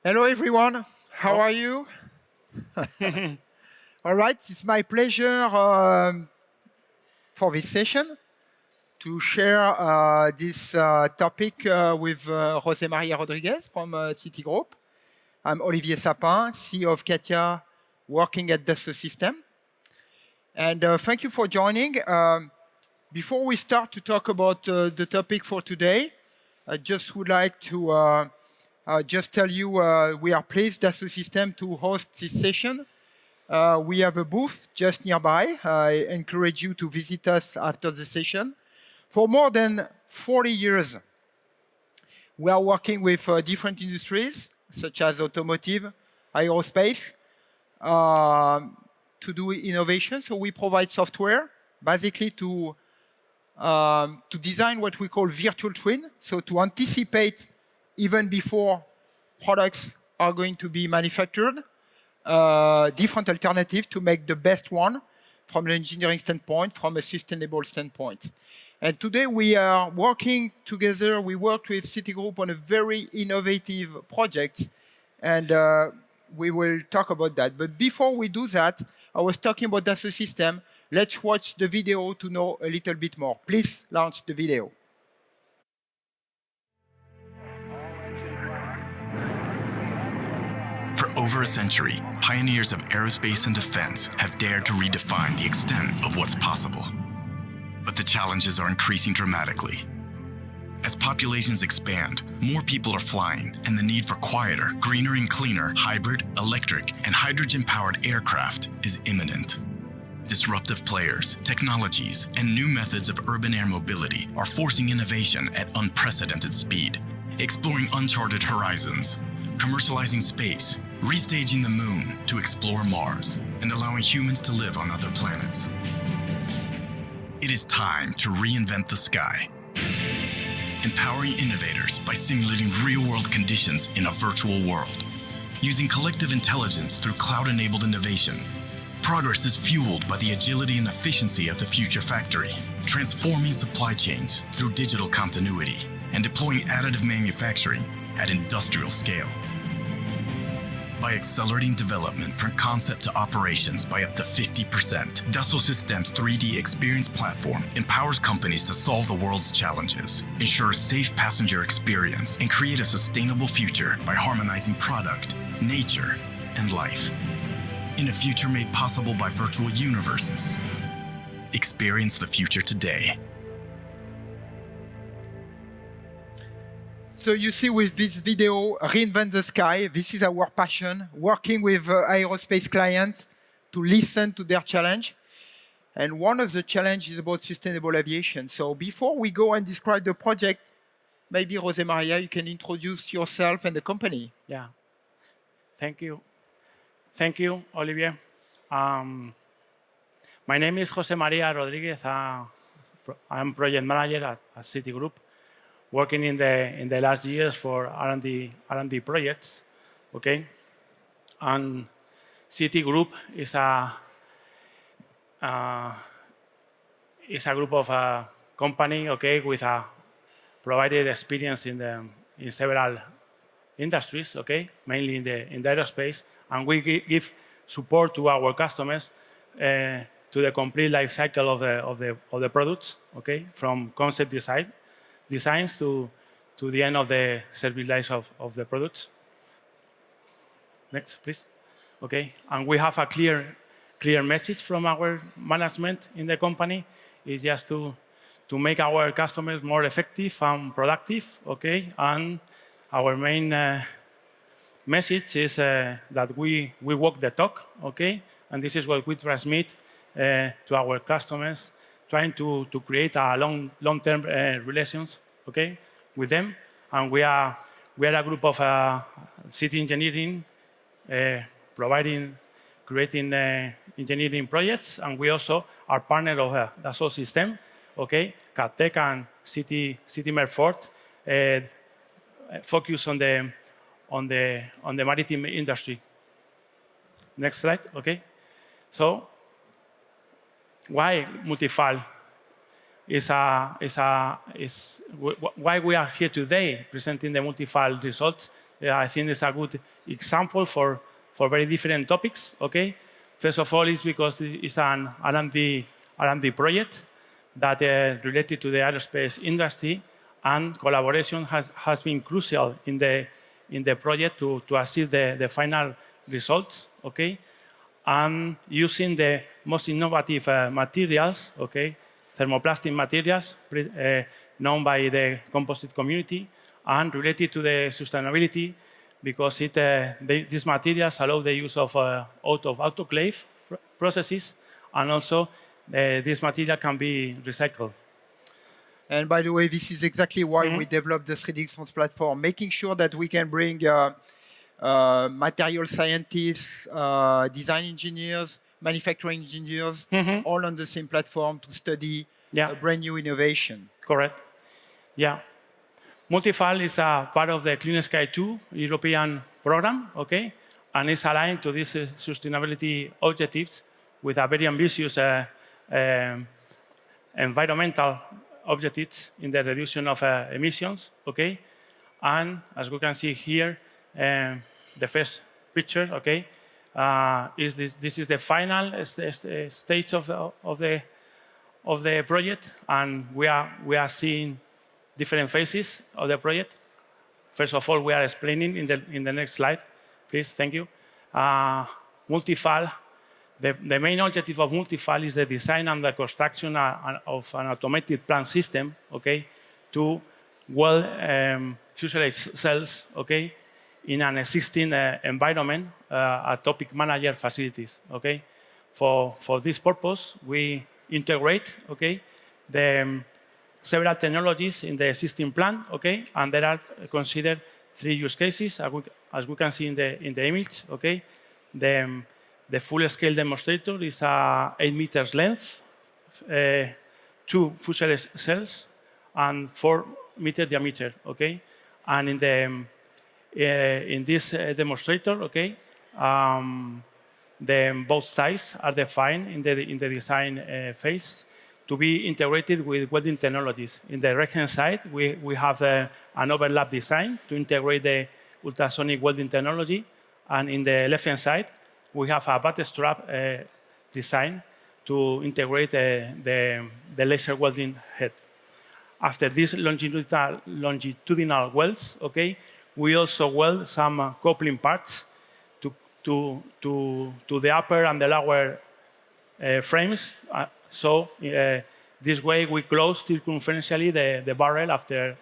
Hello, everyone. How are you? All right, it's my pleasure for this session to share this topic with José María Rodriguez from Citigroup. I'm Olivier Sapin, CEO of CATIA, working at Dassault Systèmes. And thank you for joining. Before we start to talk about the topic for today, I just would like to just tell you we are pleased, Dassault Systèmes, to host this session. We have a booth just nearby. I encourage you to visit us after the session. For more than 40 years, we are working with different industries, such as automotive, aerospace, to do innovation. So we provide software, basically to design what we call virtual twin, so to anticipate even before products are going to be manufactured, different alternatives to make the best one from an engineering standpoint, from a sustainable standpoint. And today we are working together. We worked with Citigroup on a very innovative project, and we will talk about that. But before we do that, I was talking about Dassault Systèmes. Let's watch the video to know a little bit more. Please launch the video. For over a century, pioneers of aerospace and defense have dared to redefine the extent of what's possible. But the challenges are increasing dramatically. As populations expand, more people are flying, and the need for quieter, greener and cleaner hybrid, electric, and hydrogen-powered aircraft is imminent. Disruptive players, technologies, and new methods of urban air mobility are forcing innovation at unprecedented speed, exploring uncharted horizons, commercializing space, restaging the moon to explore Mars, and allowing humans to live on other planets. It is time to reinvent the sky, empowering innovators by simulating real-world conditions in a virtual world. Using collective intelligence through cloud-enabled innovation, progress is fueled by the agility and efficiency of the future factory, transforming supply chains through digital continuity, and deploying additive manufacturing at industrial scale. By accelerating development from concept to operations by up to 50%, Dassault Systèmes' 3DEXPERIENCE platform empowers companies to solve the world's challenges, ensure a safe passenger experience, and create a sustainable future by harmonizing product, nature, and life. In a future made possible by virtual universes. Experience the future today. So you see with this video, Reinvent the Sky, this is our passion, working with aerospace clients to listen to their challenge. And one of the challenges is about sustainable aviation. So before we go and describe the project, maybe José María, you can introduce yourself and the company. Yeah, thank you. Thank you, Olivier. My name is José María Rodriguez. I'm project manager at Citigroup, working in the last years for R&D projects. Okay, and Citigroup is a group of a company, okay, with a provided experience in several industries, okay, mainly in the aerospace. And we give support to our customers to the complete life cycle of the products, okay, from concept designs to the end of the service life of the products. Next, please. Okay, and we have a clear message from our management in the company. It's just to make our customers more effective and productive, okay, and our main message is that we walk the talk, okay? And this is what we transmit to our customers, trying to create a long-term relations, okay, with them. And we are a group of city engineering, creating engineering projects, and we also are partner of Dassault Systèmes, okay? CATEC and City Merfort focus on the maritime industry. Next slide, okay? So, why MultiFAL why we are here today presenting the MultiFAL results I think it's a good example for very different topics. Okay, first of all, is because it's an R&D project that related to the aerospace industry, and collaboration has been crucial in the project to achieve the final results. Okay, and using the most innovative materials. Okay, thermoplastic materials known by the composite community and related to the sustainability, because these materials allow the use of autoclave processes, and also this material can be recycled. And by the way, this is exactly why we developed the 3DEXPERIENCE platform, making sure that we can bring material scientists, design engineers, manufacturing engineers, all on the same platform to study a brand new innovation. Correct. Yeah. MultiFAL is a part of the Clean Sky 2 European program, okay, and is aligned to these sustainability objectives with a very ambitious environmental objectives in the reduction of emissions, okay. And as we can see here, the first picture, okay, is this is the final stage of the project, and we are seeing different phases of the project. First of all, we are explaining in the next slide, please. Thank you. MultiFAL. The main objective of MultiFAL is the design and the construction of an automated plant system, okay, to weld fuselage cells, okay, in an existing environment at topic manager facilities, okay. For this purpose, we integrate, okay, the several technologies in the existing plant, okay, and there are considered 3 use cases, as we can see in the image, okay. The full-scale demonstrator is 8 meters length, 2 fuselage cells, and 4 meter diameter, okay. And in this demonstrator, okay, both sides are defined in the design phase to be integrated with welding technologies. In the right-hand side, we have an overlap design to integrate the ultrasonic welding technology, and in the left-hand side, we have a butt strap design to integrate the laser welding head. After these longitudinal welds, okay, we also weld some coupling parts to the upper and the lower frames. So this way we close circumferentially the barrel after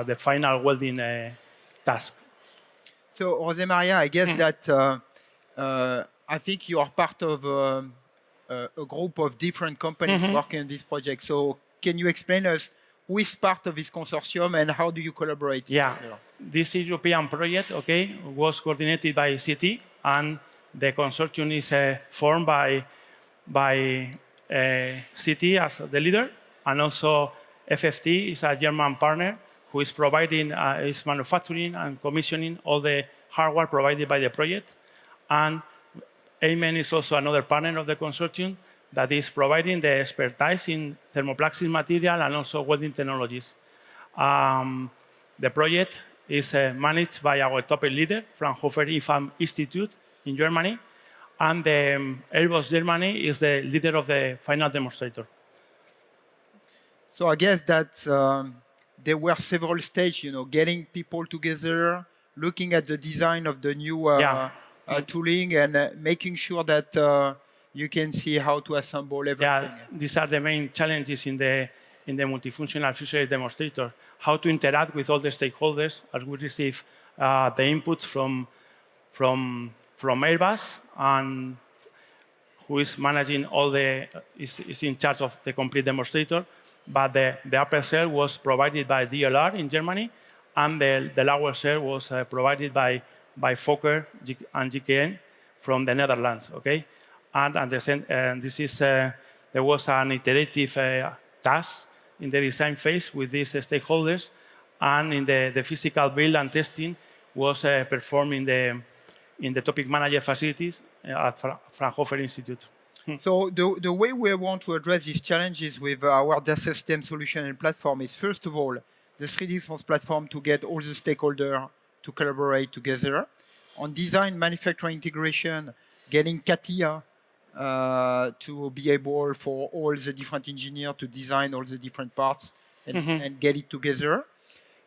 the final welding task. So Jose Maria, I guess that I think you are part of a group of different companies working on this project. So can you explain us who is part of this consortium and how do you collaborate? Yeah, this European project, okay, was coordinated by CT, and the consortium is formed by CT as the leader, and also FFT is a German partner who is providing, is manufacturing and commissioning all the hardware provided by the project. And Amen is also another partner of the consortium that is providing the expertise in thermoplastic material and also welding technologies. The project is managed by our top leader, Fraunhofer IFAM Institute in Germany, and Airbus Germany is the leader of the final demonstrator. So I guess that there were several stages, getting people together, looking at the design of the new tooling, and making sure that you can see how to assemble everything. Yeah, these are the main challenges in the multifunctional fuselage demonstrator. How to interact with all the stakeholders as we receive the inputs from Airbus, and who is managing all is in charge of the complete demonstrator. But the upper shell was provided by DLR in Germany, and the lower shell was provided by Fokker and GKN from the Netherlands. Okay, and this is there was an iterative task in the design phase with these stakeholders, and in the physical build and testing was performed in the topic manager facilities at Fraunhofer Institute. So the way we want to address these challenges with our data system solution and platform is, first of all, the 3D response platform to get all the stakeholders to collaborate together. On design, manufacturing integration, getting CATIA to be able for all the different engineers to design all the different parts and get it together.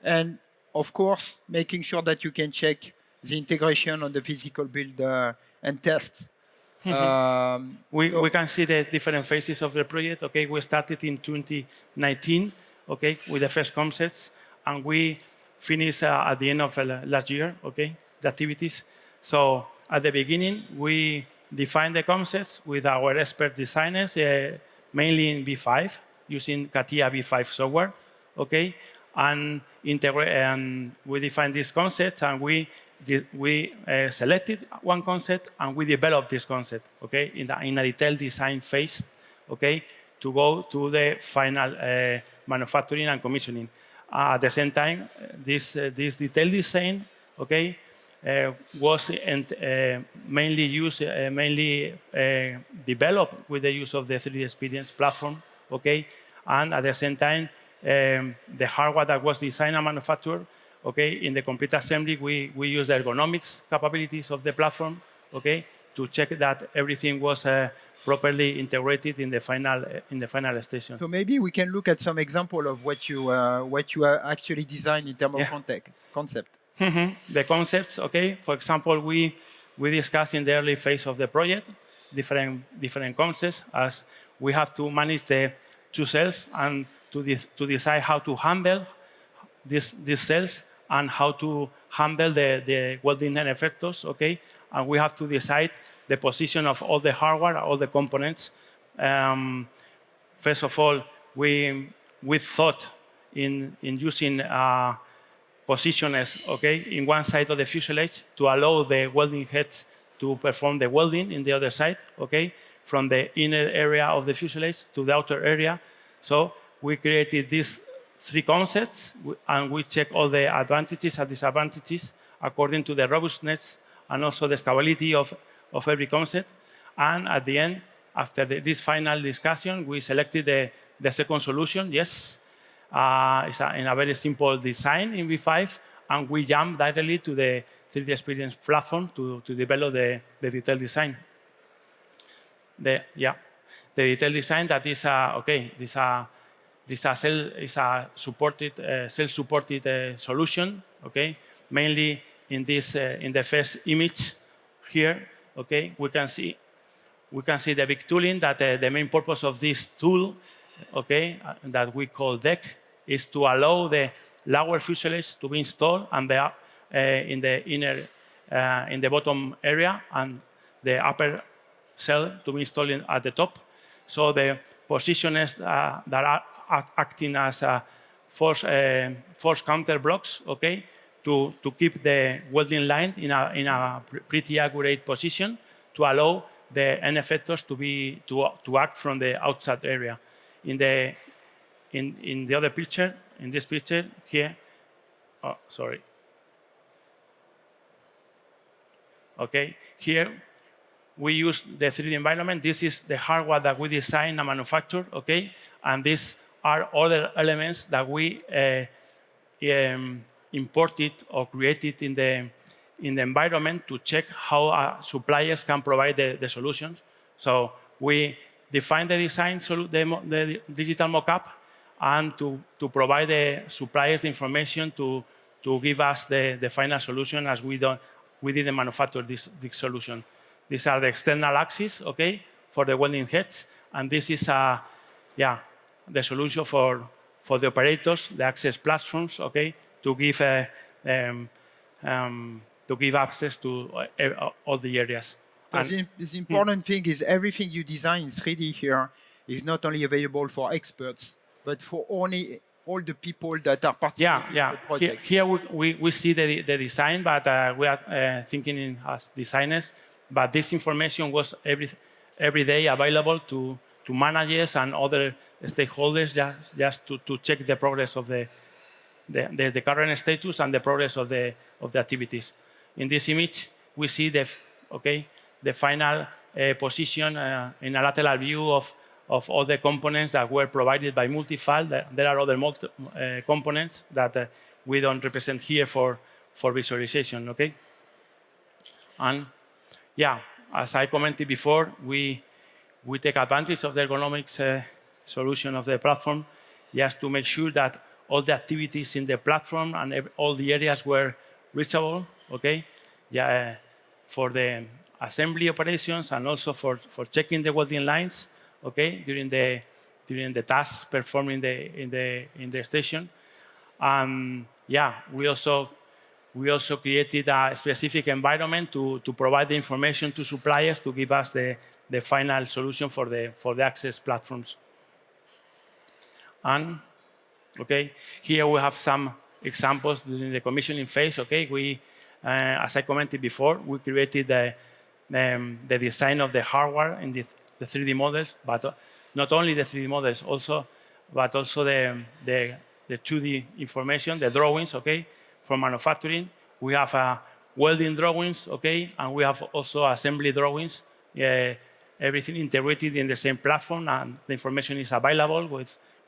And of course, making sure that you can check the integration on the physical build and test. We can see the different phases of the project. Okay, we started in 2019. Okay, with the first concepts, and we finished at the end of last year. Okay, the activities. So at the beginning, we defined the concepts with our expert designers, mainly in V5, using CATIA V5 software. Okay, and we defined these concepts, and we selected one concept, and we developed this concept. Okay, in a detailed design phase. Okay, to go to the final manufacturing and commissioning. At the same time, this detailed design, okay, was mainly developed with the use of the 3DEXPERIENCE platform, okay, and at the same time, the hardware that was designed and manufactured, okay, in the complete assembly, we use the ergonomics capabilities of the platform, okay, to check that everything was properly integrated in the final station. So maybe we can look at some example of what you actually designed in terms of concept. The concepts, okay. For example, we discussed in the early phase of the project different concepts, as we have to manage the two cells and to decide how to handle these cells and how to handle the welding end effectors, okay. And we have to decide the position of all the hardware, all the components. First of all, we thought in using positioners, okay, in one side of the fuselage to allow the welding heads to perform the welding in the other side, okay, from the inner area of the fuselage to the outer area. So we created these three concepts, and we check all the advantages and disadvantages according to the robustness and also the scalability of every concept. And at the end, after this final discussion, we selected the second solution. Yes, it's in a very simple design in V5, and we jump directly to the 3DEXPERIENCE platform to develop the detailed design. The detailed design that is this is a supported self-supported solution. Okay, mainly in this in the first image here. Okay, we can see the big tooling that the main purpose of this tool, okay, that we call JEC, is to allow the lower fuselage to be installed and in the inner in the bottom area, and the upper cell to be installed at the top. So the positioners that are acting as force counter blocks, okay, to keep the welding line in a pretty accurate position to allow the end effectors to act from the outside area. In the other picture, in this picture here, oh, sorry. Okay, here we use the 3D environment. This is the hardware that we design and manufacture, okay, and these are other elements that we imported or created in the environment to check how suppliers can provide the solutions. So we define the design, the digital mockup, and to provide the suppliers the information to give us the final solution, as we didn't manufacture this solution. These are the external axes, okay, for the welding heads, and this is the solution for the operators, the access platforms, okay, to give access to all the areas. The important thing is everything you design in 3D here is not only available for experts, but for all the people that are participating in the project. Here we see the design, but we are thinking as designers. But this information was every day available to managers and other stakeholders, just to check the progress of the current status and the progress of the activities. In this image, we see the final position in a lateral view of of all the components that were provided by MultiFAL. There are other components that we don't represent here for visualization, okay? And yeah, as I commented before, we take advantage of the ergonomics solution of the platform just to make sure that all the activities in the platform and all the areas were reachable, okay? Yeah, for the assembly operations and also for checking the welding lines, okay, during the tasks performed in the station. Yeah, we also created a specific environment to provide the information to suppliers to give us the final solution for the access platforms. And okay, here we have some examples during the commissioning phase. Okay, we, as I commented before, we created the design of the hardware in the 3D models, but not only the 3D models, but also the 2D information, the drawings. Okay, from manufacturing, we have welding drawings. Okay, and we have also assembly drawings. Everything integrated in the same platform, and the information is available.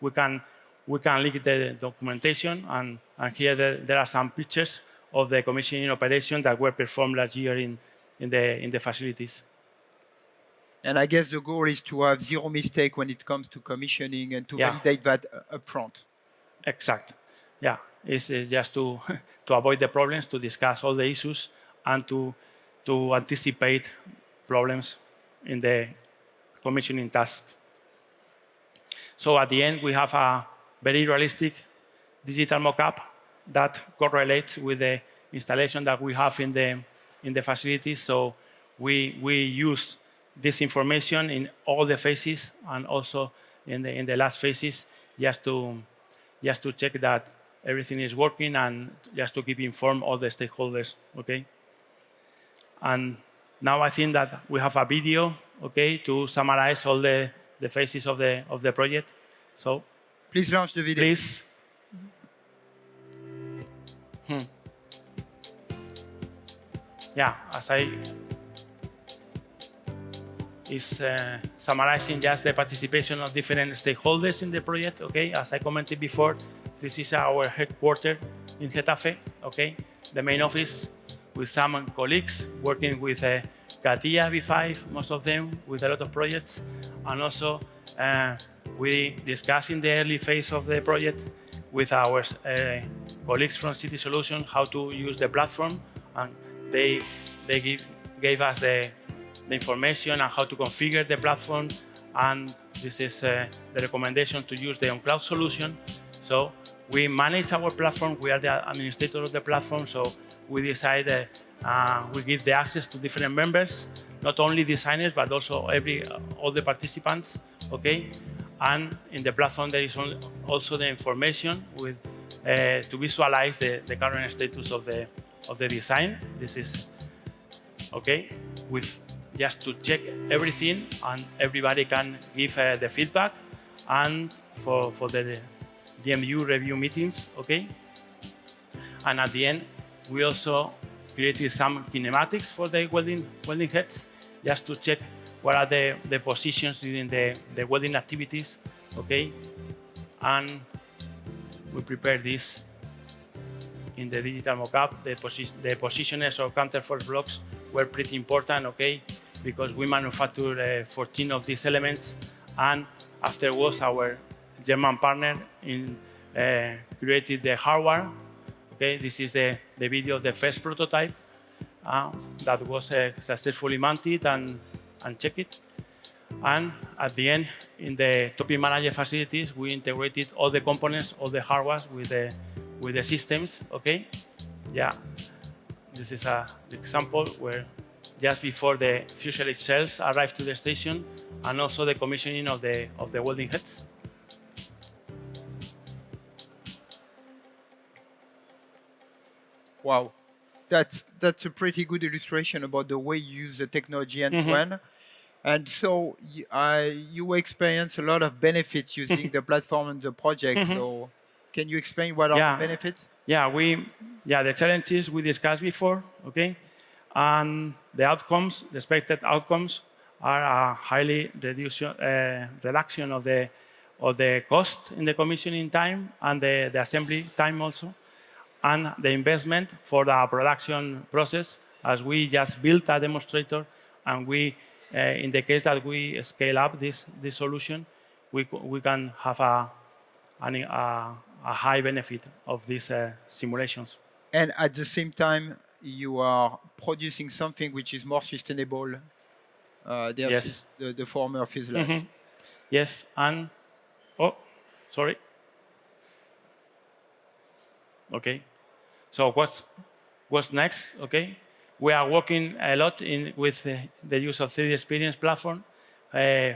We can link the documentation, and here there are some pictures of the commissioning operation that were performed last year in the facilities. And I guess the goal is to have zero mistake when it comes to commissioning and to validate that upfront. Exact. Yeah, it's just to avoid the problems, to discuss all the issues, and to anticipate problems in the commissioning task. So at the end, we have a very realistic digital mock-up that correlates with the installation that we have in the facilities. So we use this information in all the phases and also in the last phases just to check that everything is working and just to keep informed all the stakeholders. Okay. And now I think that we have a video, okay, to summarize all the phases of the project. So please launch the video. Please. Yeah, as I is summarizing just the participation of different stakeholders in the project. Okay, as I commented before, this is our headquarters in Getafe. Okay, the main office with some colleagues working with CATIA V5, most of them with a lot of projects, and also we discussed in the early phase of the project with our colleagues from City Solutions how to use the platform, and they gave us the information on how to configure the platform, and this is the recommendation to use the on-cloud solution. So we manage our platform, we are the administrator of the platform, so we decide we give the access to different members, not only designers, but also all the participants, okay? And in the platform, there is also the information with, to visualize the current status of the design. This is, okay, with just to check everything, and everybody can give the feedback, and for the DMU review meetings, okay? And at the end, we also created some kinematics for the welding heads, just to check what are the positions during the welding activities, okay? And we prepared this in the digital mockup. The positioners or counterforce blocks were pretty important, okay? Because we manufactured 14 of these elements, and afterwards our German partner created the hardware. Okay, this is the video of the first prototype that was successfully mounted and checked. And at the end, in the topic manager facilities, we integrated all the components, all the hardware with the systems. Okay, yeah, this is an example where just before the fuselage cells arrived to the station, and also the commissioning of the welding heads. Wow, that's a pretty good illustration about the way you use the technology end-to-end. And so you experience a lot of benefits using the platform and the project. So can you explain what are the benefits? Yeah, the challenges we discussed before, okay? And the outcomes, the expected outcomes are a highly reduction of the cost in the commissioning time and the assembly time also, and the investment for the production process, as we just built a demonstrator, and we, in the case that we scale up this solution, we can have a high benefit of these simulations. And at the same time, you are producing something which is more sustainable Yes. the former fuselage. Yes, and oh, sorry. Okay. So what's next? Okay, we are working a lot with the use of 3DEXPERIENCE platform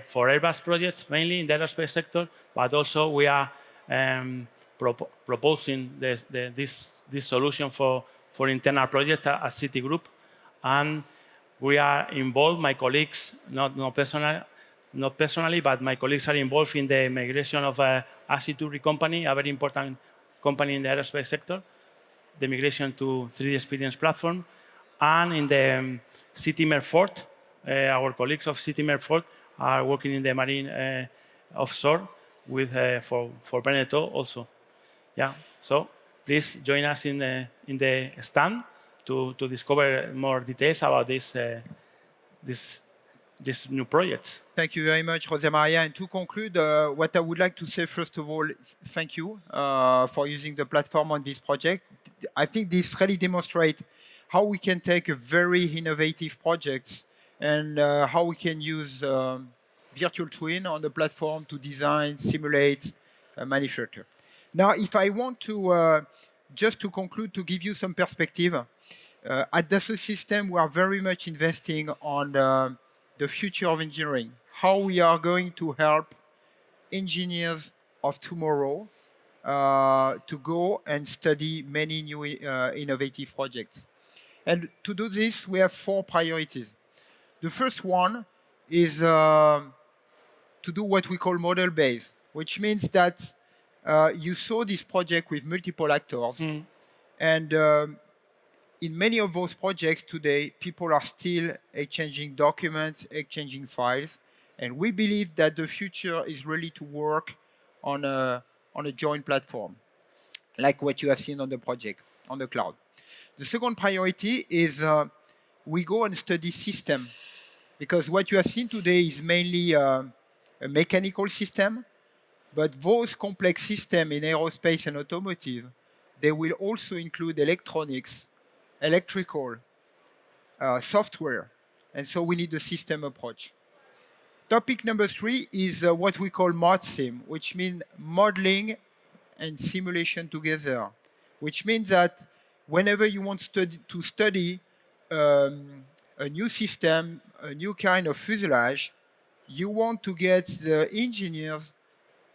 for Airbus projects, mainly in the aerospace sector, but also we are proposing this solution for internal projects at Citigroup, and we are involved. My colleagues, not personally, but my colleagues are involved in the migration of a AC2 company, a very important company in the aerospace sector, the migration to 3DEXPERIENCE platform, and in the City Merford, our colleagues of City Merford are working in the marine offshore with for Beneteau also. Yeah, so please join us in the stand to discover more details about this new project. Thank you very much, Jose Maria. And to conclude, what I would like to say, first of all, is thank you for using the platform on this project. I think this really demonstrates how we can take a very innovative project and how we can use virtual twin on the platform to design, simulate, manufacture. Now, if I want to, just to conclude, to give you some perspective, at Dassault Systèmes, we are very much investing on the future of engineering, how we are going to help engineers of tomorrow to go and study many new innovative projects. And to do this, we have 4 priorities. The first one is to do what we call model-based, which means that you saw this project with multiple actors. And in many of those projects today, people are still exchanging documents, exchanging files. And we believe that the future is really to work on a joint platform, like what you have seen on the project, on the cloud. The second priority is we go and study system, because what you have seen today is mainly a mechanical system, but those complex systems in aerospace and automotive, they will also include electronics, electrical, software. And so we need a system approach. Topic number 3 is what we call ModSim, which means modeling and simulation together, which means that whenever you want to study a new system, a new kind of fuselage, you want to get the engineers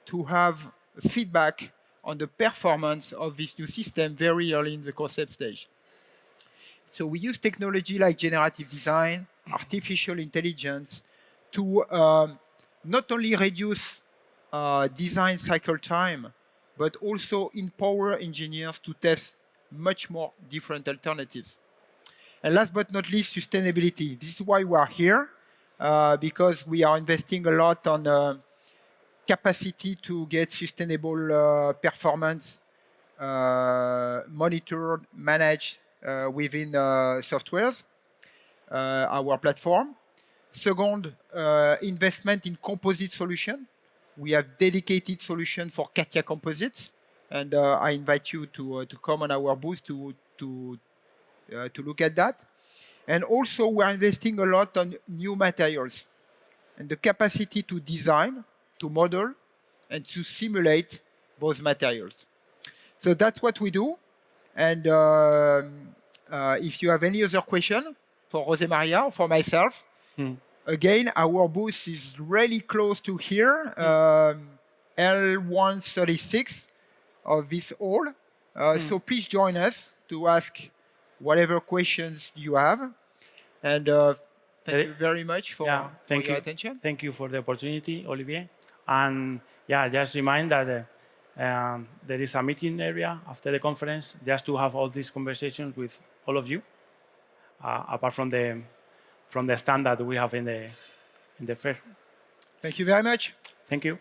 to have feedback on the performance of this new system very early in the concept stage. So we use technology like generative design, artificial intelligence to not only reduce design cycle time, but also empower engineers to test much more different alternatives. And last but not least, sustainability. This is why we are here, because we are investing a lot on capacity to get sustainable performance monitored, managed within softwares, our platform. Second, investment in composite solution. We have dedicated solution for CATIA composites, and I invite you to come on our booth to look at that. And also, we are investing a lot on new materials and the capacity to design, to model, and to simulate those materials. So that's what we do. And if you have any other question for Jose Maria or for myself, again, our booth is really close to here, L136 of this hall. So please join us to ask whatever questions you have. And thank you very much for your attention. Thank you for the opportunity, Olivier. And yeah, just remind that there is a meeting area after the conference, just to have all these conversations with all of you, apart from the standard we have in in the first. Thank you very much. Thank you.